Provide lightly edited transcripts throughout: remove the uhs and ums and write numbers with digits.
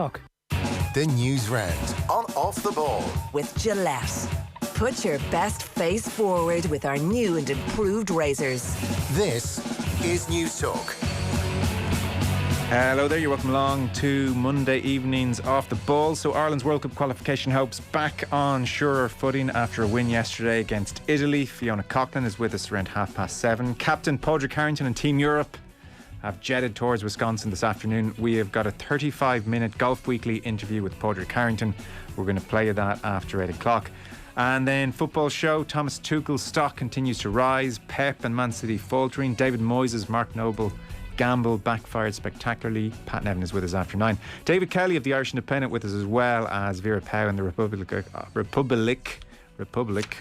The Newsround on Off the Ball. With Gillette. Put your best face forward with our new and improved razors. This is News Talk. Hello there, you're welcome along to Monday evening's Off the Ball. So Ireland's World Cup qualification hopes back on surer footing after a win yesterday against Italy. Fiona Coughlin is with us around 7:30. Captain Padraig Harrington and Team Europe have jetted towards Wisconsin this afternoon. We have got a 35-minute Golf Weekly interview with Padraig Harrington. We're going to play you that after 8 o'clock. And then football show, Thomas Tuchel's stock continues to rise. Pep and Man City faltering. David Moyes' Mark Noble gamble backfired spectacularly. Pat Nevin is with us after 9. David Kelly of the Irish Independent with us, as well as Vera Pauw and the Republic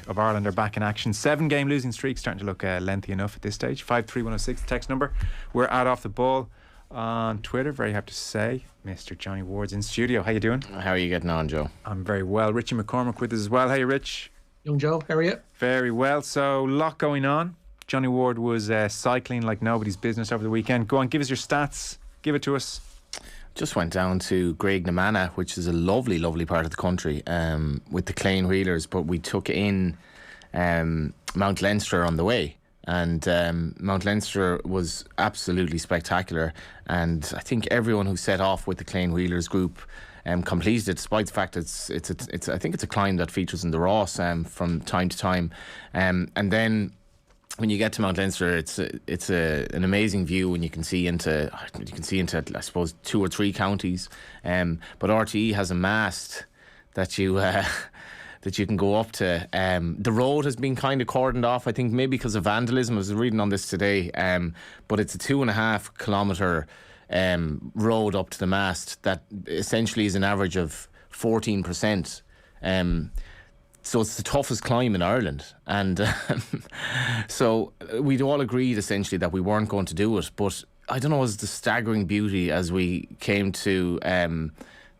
of Ireland are back in action. 7-game losing streak starting to look lengthy enough at this stage. 53106 the text number. We're at Off the Ball on Twitter. Very happy to say Mr. Johnny Ward's in studio. How you doing? How are you getting on, Joe? I'm very well. Richie McCormack with us as well. How you, Rich? Young Joe, how are you? Very well. So, lot going on. Johnny Ward was cycling like nobody's business over the weekend. Go on, give us your stats. Give it to us. Just went down to Graiguenamanagh, which is a lovely, lovely part of the country, with the Clane Wheelers, but we took in Mount Leinster on the way. And Mount Leinster was absolutely spectacular. And I think everyone who set off with the Clane Wheelers group completed it, despite the fact it's I think it's a climb that features in the Ross from time to time. And then when you get to Mount Leinster, it's an amazing view, and you can see into I suppose 2 or 3 counties. But RTE has a mast that you can go up to. The road has been kind of cordoned off, I think maybe because of vandalism. I was reading on this today, but it's a 2.5 kilometre road up to the mast that essentially is an average of 14%. So it's the toughest climb in Ireland, and so we'd all agreed essentially that we weren't going to do it. But I don't know, it was the staggering beauty as we came to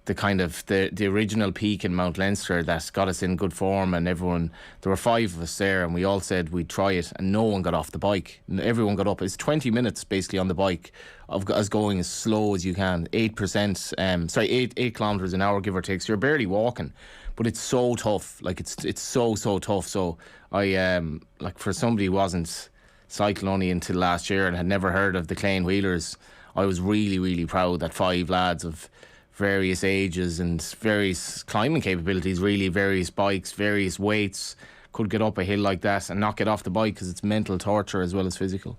the kind of the original peak in Mount Leinster that got us in good form, and everyone, there were 5 of us there, and we all said we'd try it, and no one got off the bike. Everyone got up. It's 20 minutes basically on the bike of as going as slow as you can. 8 kilometres an hour, give or take. So you're barely walking. But it's so tough, like it's so tough. So I like, for somebody who wasn't cycling only until last year and had never heard of the Clane Wheelers, I was really, really proud that 5 lads of various ages and various climbing capabilities, really various bikes, various weights, could get up a hill like that and not get off the bike, because it's mental torture as well as physical.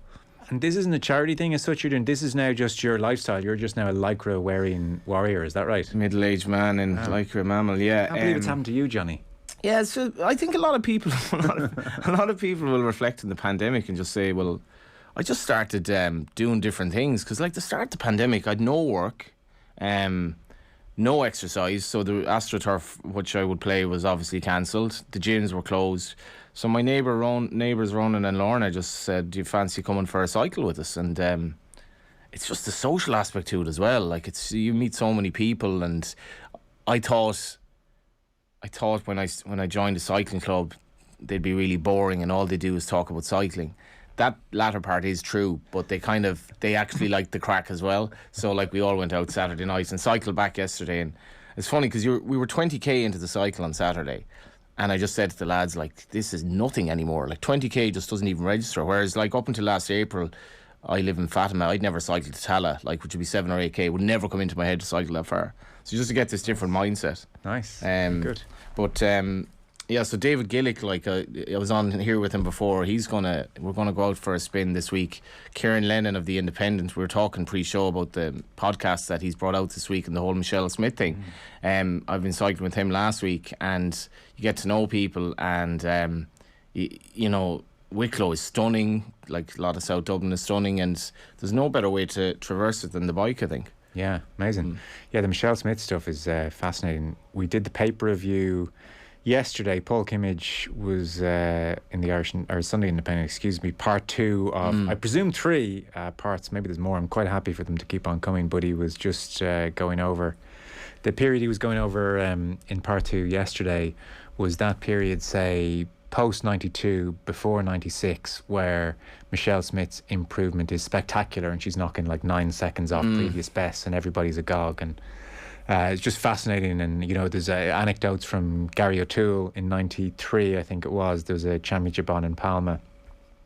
And this isn't a charity thing as such you're doing. This is now just your lifestyle. You're just now a lycra wearing warrior, is that right? Middle-aged man in lycra mammal, yeah. I can't believe it's happened to you, Johnny. Yeah, so I think a lot of people will reflect on the pandemic and just say, well, I just started doing different things, because like the start of the pandemic, I'd no work, no exercise, so the AstroTurf which I would play was obviously cancelled. The gyms were closed. So my neighbours Ronan and Lorna just said, do you fancy coming for a cycle with us? And it's just the social aspect to it as well. Like, it's, you meet so many people, and I thought when I joined a cycling club they'd be really boring and all they do is talk about cycling. That latter part is true, but they actually like the crack as well. So like, we all went out Saturday night and cycled back yesterday, and it's funny because we were 20k into the cycle on Saturday, and I just said to the lads, like, this is nothing anymore. Like, 20k just doesn't even register. Whereas like up until last April, I live in Fatima, I'd never cycled to Tala, like, which would be 7 or 8k. Would never come into my head to cycle that far. So just to get this different mindset. Nice. Good. But yeah, so David Gillick, like, I was on here with him before. We're gonna go out for a spin this week. Kieran Lennon of the Independent, we were talking pre-show about the podcast that he's brought out this week and the whole Michelle Smith thing. I've been cycling with him last week, and you get to know people, and you know, Wicklow is stunning. Like, a lot of South Dublin is stunning, and there's no better way to traverse it than the bike, I think. Yeah, amazing. Yeah, the Michelle Smith stuff is fascinating. We did the paper review yesterday. Paul Kimmage was in the Irish, or Sunday Independent, part 2 of, I presume, 3 parts. Maybe there's more. I'm quite happy for them to keep on coming, but he was just going over the period he was going over in part 2 yesterday. Was that period, say, post 92, before 96, where Michelle Smith's improvement is spectacular, and she's knocking like 9 seconds off previous bests, and everybody's agog. And It's just fascinating, and there's anecdotes from Gary O'Toole in '93, I think it was. There was a championship on in Palma.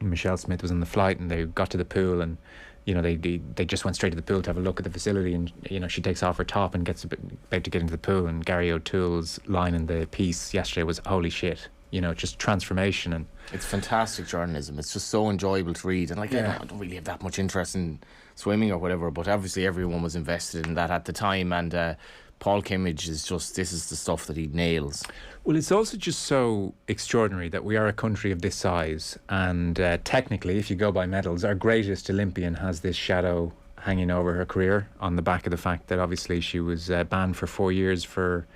Michelle Smith was on the flight, and they got to the pool, and they just went straight to the pool to have a look at the facility, and she takes off her top and gets about to get into the pool, and Gary O'Toole's line in the piece yesterday was, "Holy shit." Just transformation. And it's fantastic journalism. It's just so enjoyable to read. And I don't really have that much interest in swimming or whatever, but obviously everyone was invested in that at the time. And Paul Kimmage this is the stuff that he nails. Well, it's also just so extraordinary that we are a country of this size. And technically, if you go by medals, our greatest Olympian has this shadow hanging over her career on the back of the fact that obviously she was banned for 4 years for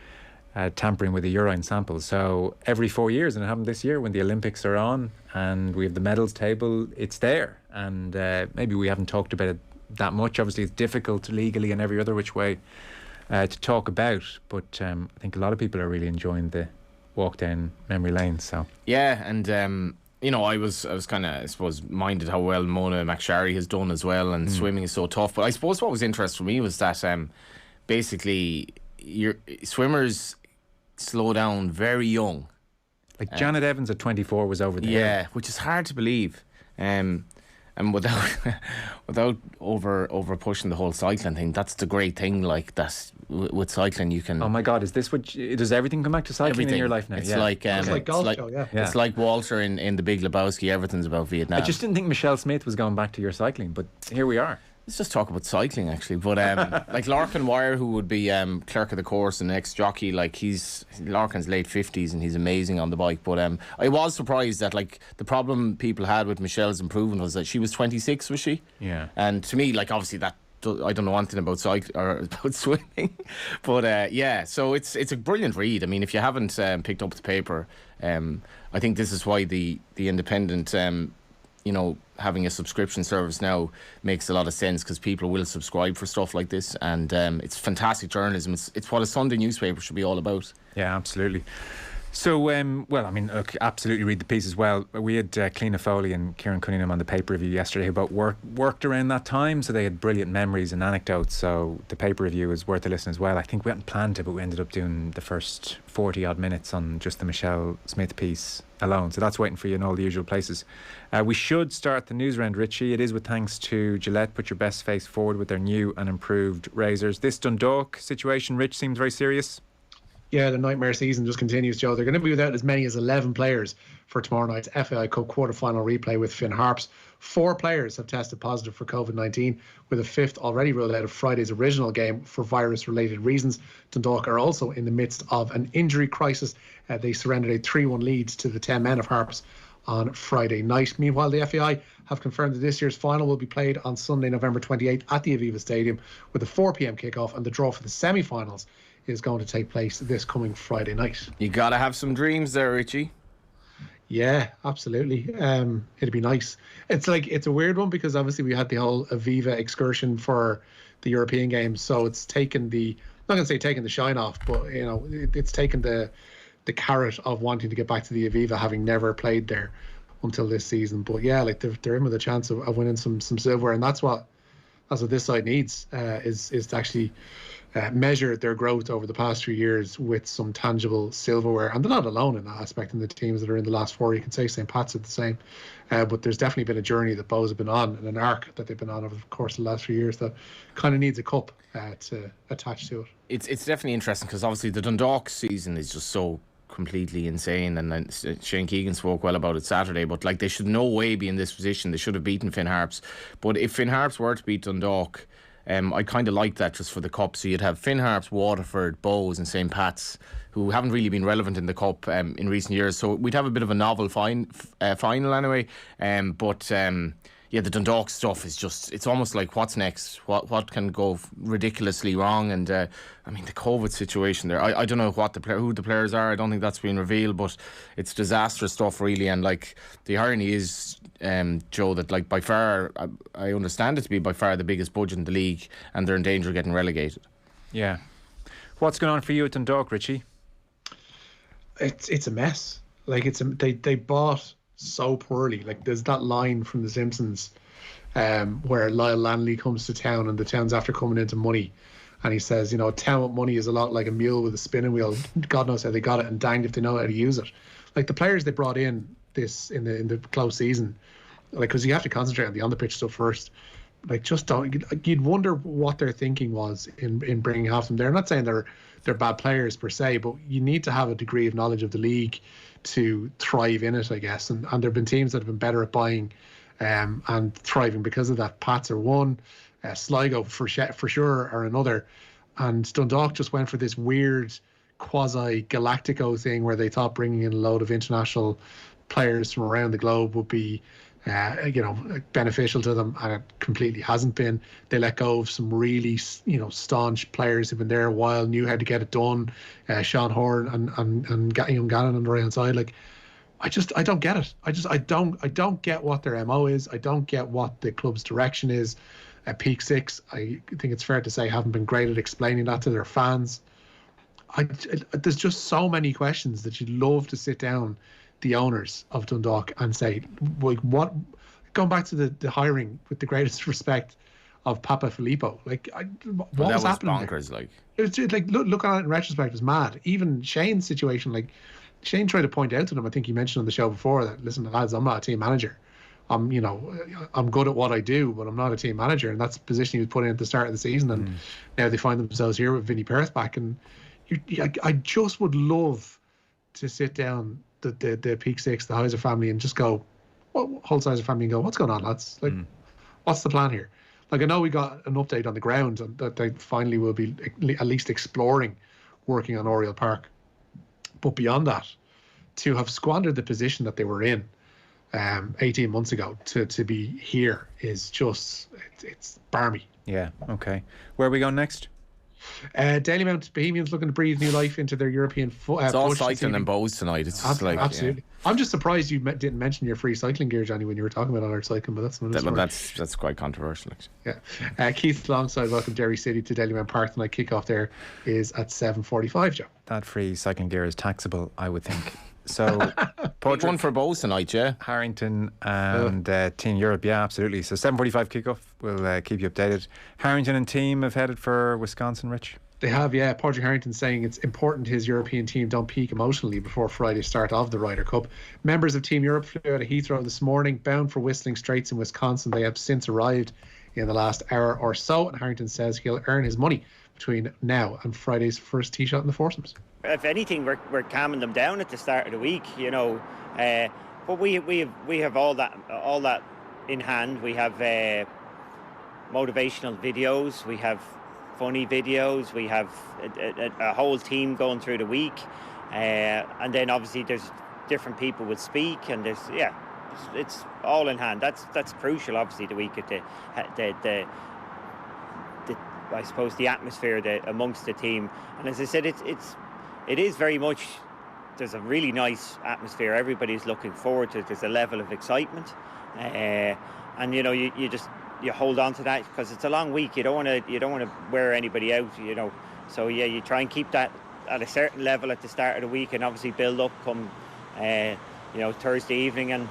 tampering with a urine sample. So every 4 years, and it happened this year when the Olympics are on and we have the medals table, it's there. And maybe we haven't talked about it that much. Obviously it's difficult legally and every other which way to talk about, but I think a lot of people are really enjoying the walk down memory lane. So yeah, and I was kind of, I suppose, minded how well Mona McSharry has done as well, and swimming is so tough. But I suppose what was interesting for me was that basically your swimmers slow down very young. Like Janet Evans at 24 was over there. Yeah, which is hard to believe. And without over pushing the whole cycling thing, that's the great thing. Like that with cycling, you can. Oh my God, is this what? Does everything come back to cycling in your life now? It's yeah. like it's like golf, yeah. It's like Walter in The Big Lebowski. Everything's about Vietnam. I just didn't think Michelle Smith was going back to your cycling, but here we are. Let's just talk about cycling, actually. But like Larkin Wire, who would be clerk of the course and ex-jockey, like Larkin's late 50s and he's amazing on the bike. But I was surprised that like the problem people had with Michelle's improvement was that she was 26, was she? Yeah. And to me, like obviously that I don't know anything about cycling or about swimming, but yeah. So it's a brilliant read. I mean, if you haven't picked up the paper, I think this is why the Independent. Having a subscription service now makes a lot of sense, because people will subscribe for stuff like this, and it's fantastic journalism. It's what a Sunday newspaper should be all about. Yeah, absolutely. So, well, I mean, look, absolutely read the piece as well. We had Cliona Foley and Kieran Cunningham on the paper review yesterday who both worked around that time, so they had brilliant memories and anecdotes. So the paper review is worth a listen as well. I think we hadn't planned it, but we ended up doing the first 40 odd minutes on just the Michelle Smith piece alone. So that's waiting for you in all the usual places. We should start the news round, Richie. It is with thanks to Gillette. Put your best face forward with their new and improved razors. This Dundalk situation, Rich, seems very serious. Yeah, the nightmare season just continues, Joe. They're going to be without as many as 11 players for tomorrow night's FAI Cup quarter-final replay with Finn Harps. 4 players have tested positive for COVID-19, with a 5th already ruled out of Friday's original game for virus-related reasons. Dundalk are also in the midst of an injury crisis. They surrendered a 3-1 lead to the 10 men of Harps on Friday night. Meanwhile, the FAI have confirmed that this year's final will be played on Sunday, November 28th at the Aviva Stadium, with a 4 p.m. kickoff, and the draw for the semi-finals is going to take place this coming Friday night. You gotta have some dreams there, Richie. Yeah, absolutely. It'd be nice. It's a weird one, because obviously we had the whole Aviva excursion for the European Games, so it's taken I'm not going to say taken the shine off, but it's taken the carrot of wanting to get back to the Aviva, having never played there until this season. But yeah, like they're in with a chance of winning some silver, and that's what this side needs, is to actually measure their growth over the past few years with some tangible silverware. And they're not alone in that aspect. In the teams that are in the last 4, you can say St. Pat's are the same, but there's definitely been a journey that Bows have been on, and an arc that they've been on over the course of the last few years that kind of needs a cup to attach to it. It's definitely interesting, because obviously the Dundalk season is just so completely insane, and then Shane Keegan spoke well about it Saturday, but like they should no way be in this position. They should have beaten Finn Harps, but if Finn Harps were to beat Dundalk, I kind of like that just for the Cup. So you'd have Finn Harps, Waterford, Bows and St. Pat's, who haven't really been relevant in the Cup in recent years. So we'd have a bit of a novel final anyway. Yeah, the Dundalk stuff is just, it's almost like what's next? What can go ridiculously wrong? And I mean, the COVID situation there, I don't know who the players are. I don't think that's been revealed, but it's disastrous stuff really. And like the irony is, Joe, that like by far, I understand it to be by far the biggest budget in the league, and they're in danger of getting relegated. Yeah. What's going on for you at Dundalk, Richie? It's a mess. Like they bought so poorly. Like there's that line from The Simpsons where Lyle Lanley comes to town and the town's after coming into money, And he says, a town with money is a lot like a mule with a spinning wheel. God knows how they got it, and danged if they know how to use it. Like the players they brought in this in the close season, because you have to concentrate on the on-the-pitch stuff first. Just don't. You'd wonder what their thinking was in bringing half of them there. I'm not saying they're bad players per se, but you need to have a degree of knowledge of the league to thrive in it, I guess. And there have been teams that have been better at buying and thriving because of that. Pats are one, Sligo for sure are another, and Dundalk just went for this weird quasi-Galactico thing where they thought bringing in a load of international players from around the globe would be beneficial to them, and it completely hasn't been. They let go of some really, staunch players who've been there a while, knew how to get it done. Sean Horn and young Gannon on the right hand side. I don't get it. I don't get what their MO is. I don't get what the club's direction is. At Peak Six, I think it's fair to say, haven't been great at explaining that to their fans. There's just so many questions that you'd love to sit down the owners of Dundalk and say, what? Going back to the hiring, with the greatest respect, of Papa Filippo, what was happening? Bonkers, there? It was look at it in retrospect, it was mad. Even Shane's situation, Shane tried to point out to them. I think he mentioned on the show before that, listen, lads, I'm not a team manager. I'm good at what I do, but I'm not a team manager, and that's the position he was put in at the start of the season. And now they find themselves here with Vinnie Perth back, and I just would love to sit down the Peak Six, the Heiser family, and just go, whole Heiser family, and go, what's going on, lads? What's the plan here? I know we got an update on the ground, and that they finally will be at least exploring working on Oriel Park. But beyond that, to have squandered the position that they were in 18 months ago to be here is just, it's barmy. Yeah, okay. Where are we going next? Dalymount Bohemians looking to breathe new life into their European it's all cycling and bows tonight. It's just absolutely. Yeah. I'm just surprised you didn't mention your free cycling gear, Johnny, when you were talking about all our cycling, but that's another story. That's quite controversial. Yeah. Keith alongside welcome Derry City to Dalymount Park tonight. Kickoff there is at 7:45, Joe. That free cycling gear is taxable, I would think. So Portrait one for bows tonight, yeah. Harrington and Team Europe, yeah, absolutely. So 7:45 kickoff. We'll keep you updated. Harrington and team have headed for Wisconsin, Rich. They have, yeah. Padraig Harrington saying it's important his European team don't peak emotionally before Friday's start of the Ryder Cup. Members of Team Europe flew out of Heathrow this morning, bound for Whistling Straits in Wisconsin. They have since arrived in the last hour or so, and Harrington says he'll earn his money between now and Friday's first tee shot in the foursomes. If anything, we're calming them down at the start of the week, but we have all that in hand. We have motivational videos, we have funny videos, we have a whole team going through the week, and then obviously there's different people will speak, and it's all in hand. That's crucial, obviously, the week at the I suppose the atmosphere amongst the team. And as I said, it is very much, there's a really nice atmosphere. Everybody's looking forward to it. There's a level of excitement, and you hold on to that because it's a long week. You don't want to wear anybody out, So yeah, you try and keep that at a certain level at the start of the week, and obviously build up come Thursday evening and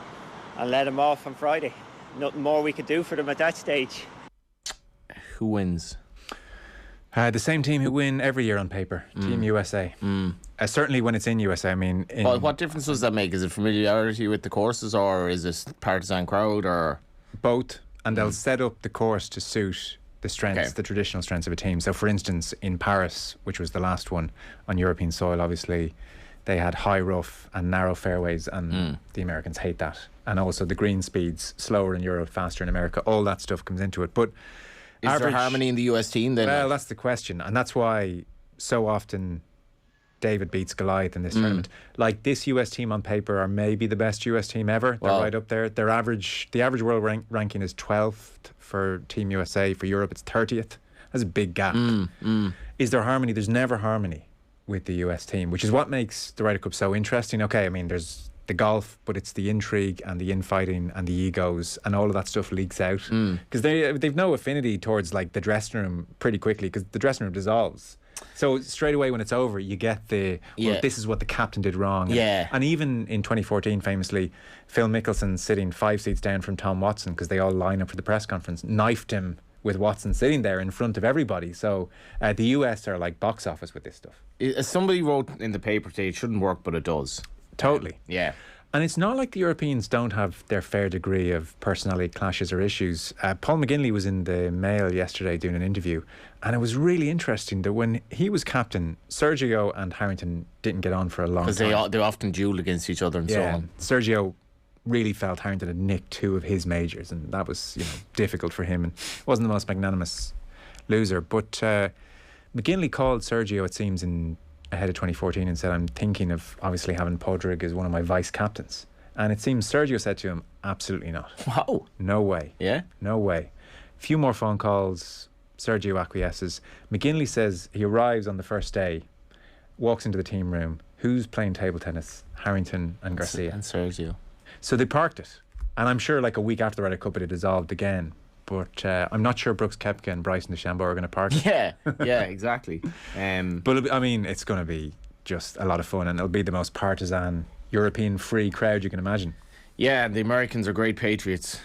let them off on Friday. Nothing more we could do for them at that stage. Who wins? The same team who win every year on paper, Team USA. Certainly when it's in USA. I mean, what difference does that make? Is it familiarity with the courses, or is it partisan crowd, or both? And they'll set up the course to suit the strengths, the traditional strengths of a team. So, for instance, in Paris, which was the last one on European soil, obviously they had high rough and narrow fairways, and the Americans hate that. And also the green speeds, slower in Europe, faster in America. All that stuff comes into it, but. Is there harmony in the US team then? Well, that's the question. And that's why so often David beats Goliath in this tournament. Like, this US team on paper are maybe the best US team ever. They're right up there. The average world ranking is 12th for Team USA. For Europe, it's 30th. That's a big gap. Is there harmony? There's never harmony with the US team, which is what makes the Ryder Cup so interesting. Okay, I mean, there's the golf, but it's the intrigue and the infighting and the egos, and all of that stuff leaks out because they've no affinity towards like the dressing room pretty quickly, because the dressing room dissolves. So straight away when it's over, you get this is what the captain did wrong. And even in 2014, famously, Phil Mickelson, sitting 5 seats down from Tom Watson, because they all line up for the press conference, knifed him with Watson sitting there in front of everybody. So the US are like box office with this stuff. As somebody wrote in the paper today, it shouldn't work, but it does. Totally. Yeah. And it's not like the Europeans don't have their fair degree of personality clashes or issues. Paul McGinley was in the Mail yesterday doing an interview, and it was really interesting that when he was captain, Sergio and Harrington didn't get on for a long time. Because they often duelled against each other and so on. Sergio really felt Harrington had nicked 2 of his majors, and that was difficult for him, and wasn't the most magnanimous loser. But McGinley called Sergio, it seems, ahead of 2014 and said, I'm thinking of obviously having Podrick as one of my vice captains. And it seems Sergio said to him, absolutely not. Wow. No way. Yeah? No way. A few more phone calls. Sergio acquiesces. McGinley says he arrives on the first day, walks into the team room. Who's playing table tennis? Harrington and Garcia. And Sergio. So they parked it. And I'm sure like a week after the Ryder Cup it had dissolved again. But I'm not sure Brooks Koepka and Bryson DeChambeau are going to park it. Yeah, exactly. But I mean, it's going to be just a lot of fun, and it'll be the most partisan European free crowd you can imagine. Yeah, the Americans are great patriots.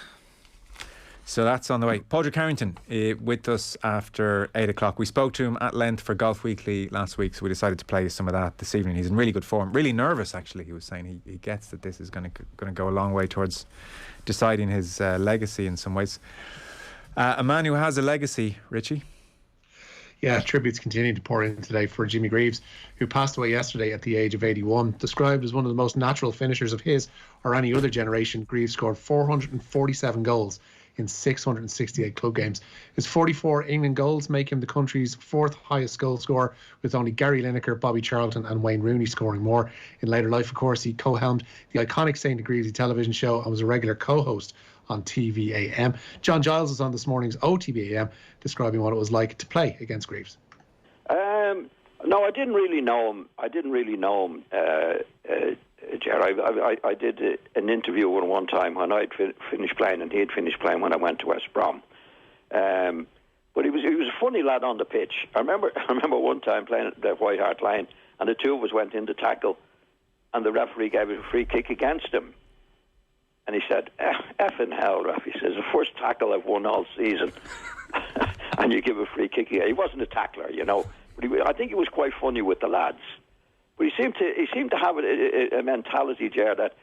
So that's on the way. Podrick Harrington with us after 8 o'clock. We spoke to him at length for Golf Weekly last week, so we decided to play some of that this evening. He's in really good form, really nervous actually. He was saying he gets that this is going to go a long way towards deciding his legacy in some ways. A man who has a legacy, Richie. Yeah, tributes continue to pour in today for Jimmy Greaves, who passed away yesterday at the age of 81. Described as one of the most natural finishers of his or any other generation, Greaves scored 447 goals in 668 club games. His 44 England goals make him the country's 4th highest goal scorer, with only Gary Lineker, Bobby Charlton and Wayne Rooney scoring more. In later life, of course, he co-helmed the iconic St. Greavesy television show and was a regular co-host on OTB AM. John Giles was on this morning's OTB AM describing what it was like to play against Greaves. No, I didn't really know him. Jerry, I did an interview with him one time when I'd finished playing and he'd finished playing when I went to West Brom. But he was a funny lad on the pitch. I remember one time playing at the White Hart Line, and the 2 of us went in to tackle, and the referee gave us a free kick against him. And he said, effing hell, ref. He says, the first tackle I've won all season. And you give a free kick. He wasn't a tackler, But I think he was quite funny with the lads. But he seemed to have a mentality, Ger, that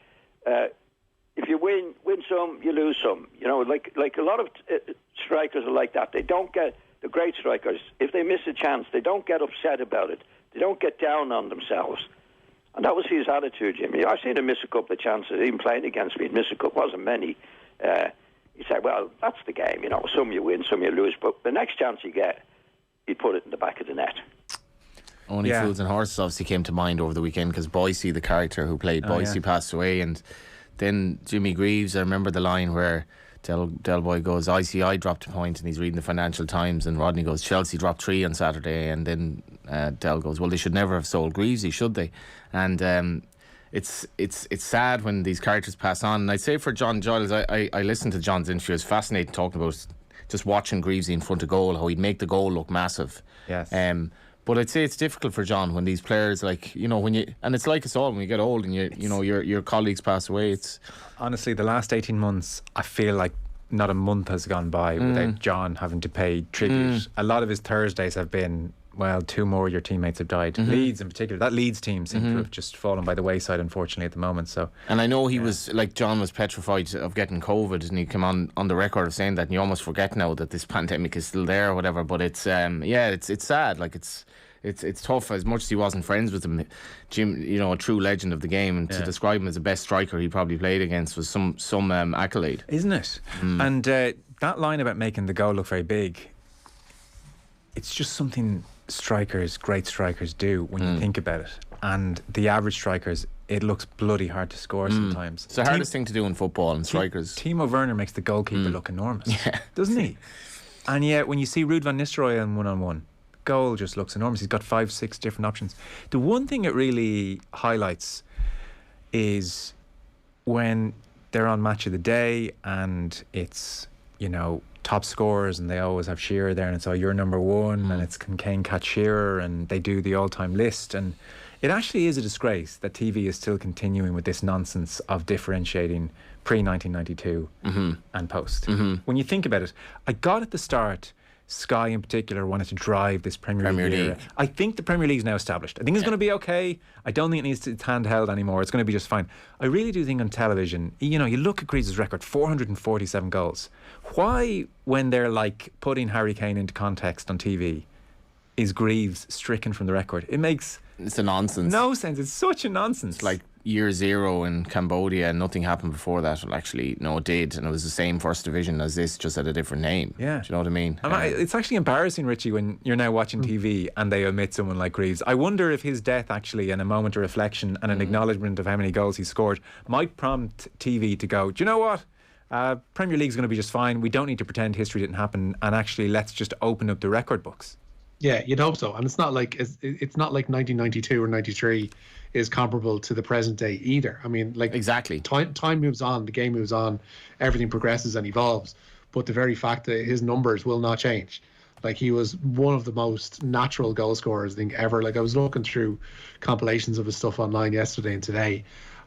if you win some, you lose some. Like a lot of strikers are like that. They don't get, the great strikers, if they miss a chance, they don't get upset about it. They don't get down on themselves. And that was his attitude, Jimmy. I've seen him miss a couple of chances, even playing against me. Miss a couple, wasn't many. He said, well, that's the game, Some you win, some you lose. But the next chance you get, he'd put it in the back of the net. Only Fools and Horses obviously came to mind over the weekend because Boyce, the character who played Boyce, passed away. And then Jimmy Greaves, I remember the line where Del Boy goes, ICI dropped a point, and he's reading the Financial Times, and Rodney goes, Chelsea dropped 3 on Saturday, and then Del goes, well, they should never have sold Greavesy, should they? And it's sad when these characters pass on. And I'd say for John Giles, I listened to John's interview. It's fascinating talking about just watching Greavesy in front of goal, how he'd make the goal look massive. Yes. But I'd say it's difficult for John when these players, when you, and it's like us all when you get old and your colleagues pass away. It's honestly the last 18 months, I feel like not a month has gone by without John having to pay tribute. A lot of his Thursdays have been, well, 2 more of your teammates have died. Leeds in particular, that Leeds team seems to have just fallen by the wayside, unfortunately, at the moment. So, and I know he was, John was petrified of getting COVID, and he came on the record of saying that, and you almost forget now that this pandemic is still there or whatever. But it's it's sad. It's tough. As much as he wasn't friends with him, Jim, a true legend of the game, and to describe him as the best striker he probably played against was some accolade, isn't it? And that line about making the goal look very big, it's just something great strikers do when you think about it. And the average strikers, it looks bloody hard to score sometimes. It's the hardest thing to do in football, and strikers. Timo Werner makes the goalkeeper look enormous, doesn't he? And yet when you see Ruud van Nistelrooy on one-on-one, goal just looks enormous. He's got 5-6 different options. The one thing it really highlights is when they're on Match of the Day and it's, top scorers, and they always have Shearer there, and it's you're number 1, and it's Kane catch Shearer, and they do the all-time list, and It actually is a disgrace that TV is still continuing with this nonsense of differentiating pre-1992 and post. When you think about it, I got at the start, Sky in particular wanted to drive this Premier League era. I think the Premier League is now established. I think it's going to be okay. I don't think it needs to be handheld anymore. It's going to be just fine. I really do think on television, you know, you look at Greaves' record, 447 goals. Why, when they're like putting Harry Kane into context on TV, is Greaves stricken from the record? It's a nonsense. No sense. It's such a nonsense. It's like year zero in Cambodia and nothing happened before that. Well, actually, no, it did. And it was the same first division as this, just at a different name. Yeah. Do you know what I mean? It's actually embarrassing, Richie, when you're now watching TV and they omit someone like Greaves. I wonder if his death actually, and a moment of reflection and an acknowledgement of how many goals he scored, might prompt TV to go, do you know what? Premier League's going to be just fine. We don't need to pretend history didn't happen, and actually let's just open up the record books. Yeah, you'd hope so. And it's not like 1992 or 93 is comparable to the present day either. I mean, like, exactly. Time moves on, the game moves on, everything progresses and evolves. But the very fact that his numbers will not change. Like, he was one of the most natural goal scorers I think ever. Like, I was looking through compilations of his stuff online yesterday and today,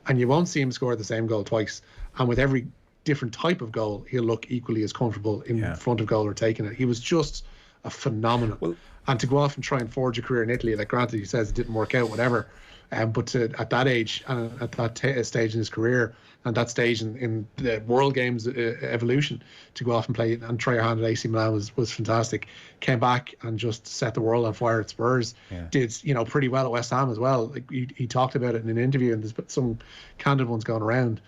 and you won't see him score the same goal twice. And with every different type of goal, he'll look equally as comfortable in front of goal or taking it. He was just a phenomenon. And to go off and try and forge a career in Italy, like, granted, he says it didn't work out, whatever. But at that age and at that stage in his career and that stage in the World Games evolution, to go off and play and try your hand at AC Milan was fantastic. Came back and just set the world on fire at Spurs. Did, you know, pretty well at West Ham as well. Like, he talked about it in an interview, and there's some candid ones going around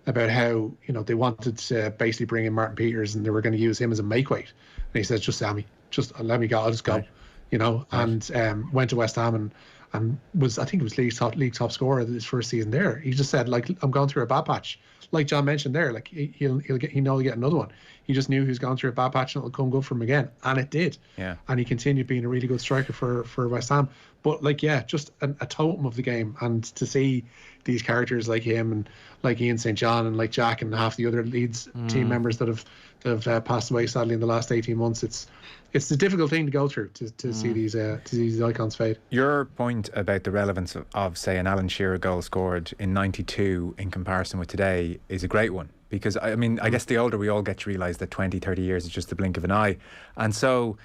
about how, you know, they wanted to basically bring in Martin Peters and they were going to use him as a makeweight. And he says, just let me go, I'll just go. Right. You know, and went to West Ham and was, I think it was league top scorer his first season there. He just said, like, I'm going through a bad patch. Like John mentioned there, like, he'll get another one. He just knew he was going through a bad patch and it'll come good for him again. And it did. Yeah. And he continued being a really good striker for West Ham. But, like, yeah, just a totem of the game. And to see these characters like him and like Ian St. John and like Jack and half the other Leeds team members that have passed away sadly in the last 18 months, it's a difficult thing to go through to see these icons fade. Your point about the relevance of say an Alan Shearer goal scored in 92 in comparison with today is a great one, because I mean, I guess the older we all get to realise that 20-30 years is just the blink of an eye. And so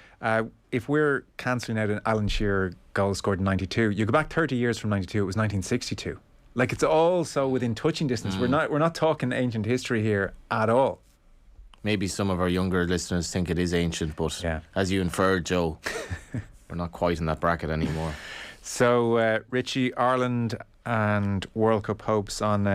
if we're cancelling out an Alan Shearer goal scored in 92, you go back 30 years from 92, it was 1962. Like, it's all so within touching distance. We're not talking ancient history here at all. Maybe some of our younger listeners think it is ancient, but as you inferred, Joe, we're not quite in that bracket anymore. So, Richie, Ireland and World Cup hopes on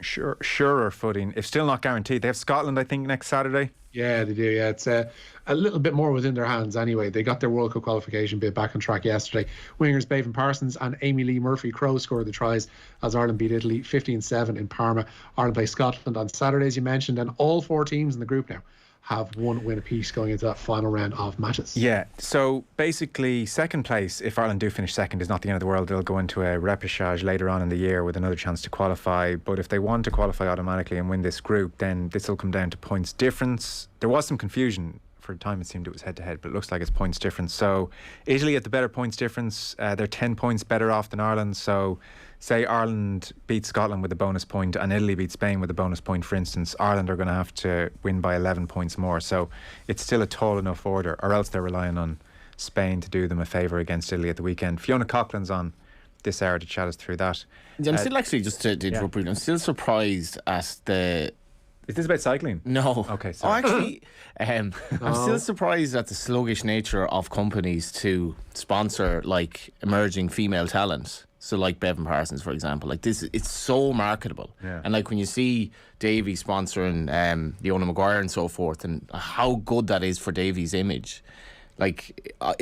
surer footing, if still not guaranteed. They have Scotland, I think, next Saturday. Yeah, they do. Yeah, it's a little bit more within their hands anyway. They got their World Cup qualification bid back on track yesterday. Wingers Bevan Parsons and Amy Lee Murphy-Crowe scored the tries as Ireland beat Italy 15-7 in Parma. Ireland play Scotland on Saturday, as you mentioned, and all four teams in the group now have one win apiece going into that final round of matches. Yeah, so basically second place, if Ireland do finish second, is not the end of the world. They'll go into a repechage later on in the year with another chance to qualify. But if they want to qualify automatically and win this group, then this will come down to points difference. There was some confusion. For a time it seemed it was head-to-head, but it looks like it's points difference. So Italy at the better points difference, they're 10 points better off than Ireland. So say Ireland beats Scotland with a bonus point and Italy beats Spain with a bonus point, for instance, Ireland are going to have to win by 11 points more. So it's still a tall enough order, or else they're relying on Spain to do them a favour against Italy at the weekend. Fiona Coughlin's on this hour to chat us through that. I'm still actually, just to interrupt, I'm still surprised at the... Is this about cycling? No. Okay, sorry. Actually, I'm still surprised at the sluggish nature of companies to sponsor, like, emerging female talent. So, like Bevan Parsons, for example. Like, this, it's so marketable. Yeah. And, like, when you see Davy sponsoring Leona Maguire and so forth, and how good that is for Davy's image. Like, I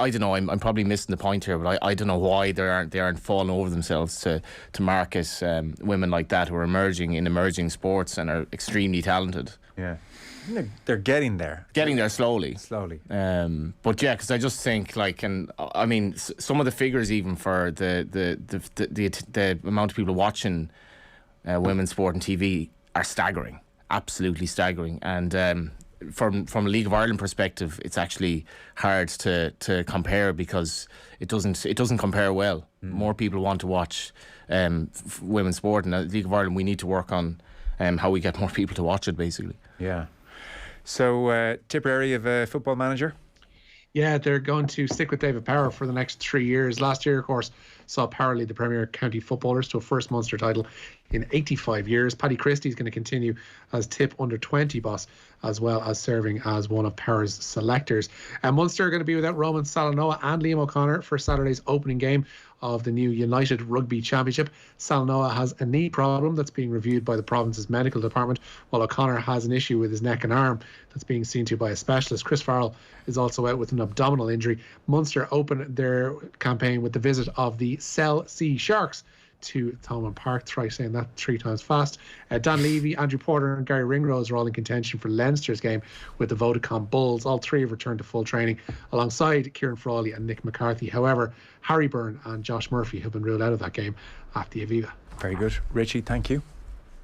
don't know, I'm probably missing the point here, but I don't know why they aren't falling over themselves to market women like that who are emerging in emerging sports and are extremely talented. Yeah, they're getting there. Getting there slowly. But yeah, because I just think, like, and I mean, some of the figures even for the amount of people watching women's sport and TV are staggering, absolutely staggering, and. From a League of Ireland perspective, it's actually hard to compare because it doesn't compare well More people want to watch women's sport, and the League of Ireland, we need to work on how we get more people to watch it, basically. Yeah. So, Tipperary of a football manager? Yeah, they're going to stick with David Power for the next 3 years. Last year, of course, saw Power lead the Premier County footballers to a first Munster title in 85 years. Paddy Christie is going to continue as Tip under-20 boss, as well as serving as one of Power's selectors. And Munster are going to be without Roman Salanoa and Liam O'Connor for Saturday's opening game of the new United Rugby Championship. Salanoa has a knee problem that's being reviewed by the province's medical department, while O'Connor has an issue with his neck and arm that's being seen to by a specialist. Chris Farrell is also out with an abdominal injury. Munster open their campaign with the visit of the Cell Sea Sharks to Thomond Park. Try saying that 3 times fast. Dan Levy, Andrew Porter and Gary Ringrose are all in contention for Leinster's game with the Vodacom Bulls. All 3 have returned to full training alongside Kieran Frawley and Nick McCarthy. However, Harry Byrne and Josh Murphy have been ruled out of that game at the Aviva. Very good. Richie, thank you.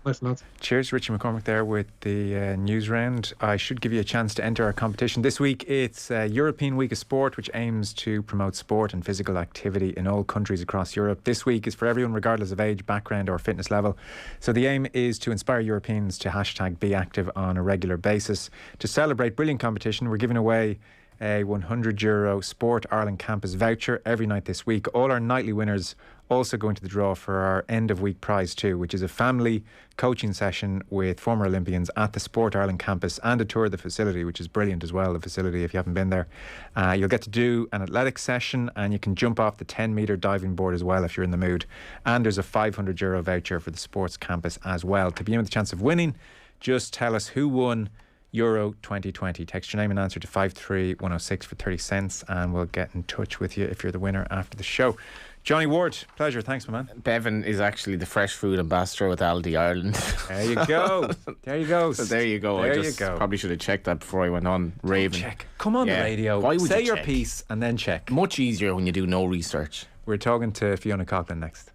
Nice, lads. Cheers, Richie McCormack there with the news round. I should give you a chance to enter our competition. This week it's European Week of Sport, which aims to promote sport and physical activity in all countries across Europe. This week is for everyone regardless of age, background or fitness level. So the aim is to inspire Europeans to #BeActive on a regular basis. To celebrate brilliant competition, we're giving away a €100 Sport Ireland Campus voucher every night this week. All our nightly winners also go into the draw for our end of week prize too, which is a family coaching session with former Olympians at the Sport Ireland campus and a tour of the facility, which is brilliant as well, the facility, if you haven't been there. You'll get to do an athletics session and you can jump off the 10-metre diving board as well if you're in the mood. And there's a €500 voucher for the sports campus as well. To be in with the chance of winning, just tell us who won Euro 2020. Text your name and answer to 53106 for 30 cents and we'll get in touch with you if you're the winner after the show. Johnny Ward, pleasure. Thanks, my man. Bevan is actually the fresh food ambassador with Aldi Ireland. There you go. There you go. So there you go. There I just probably should have checked that before I went on raving. Check. Come on the radio. Why would say you your check? piece and then check. Much easier when you do no research. We're talking to Fiona Coughlin next.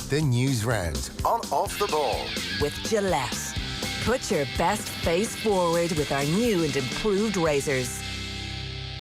The news round on Off the Ball. With Gillette. Put your best face forward with our new and improved razors.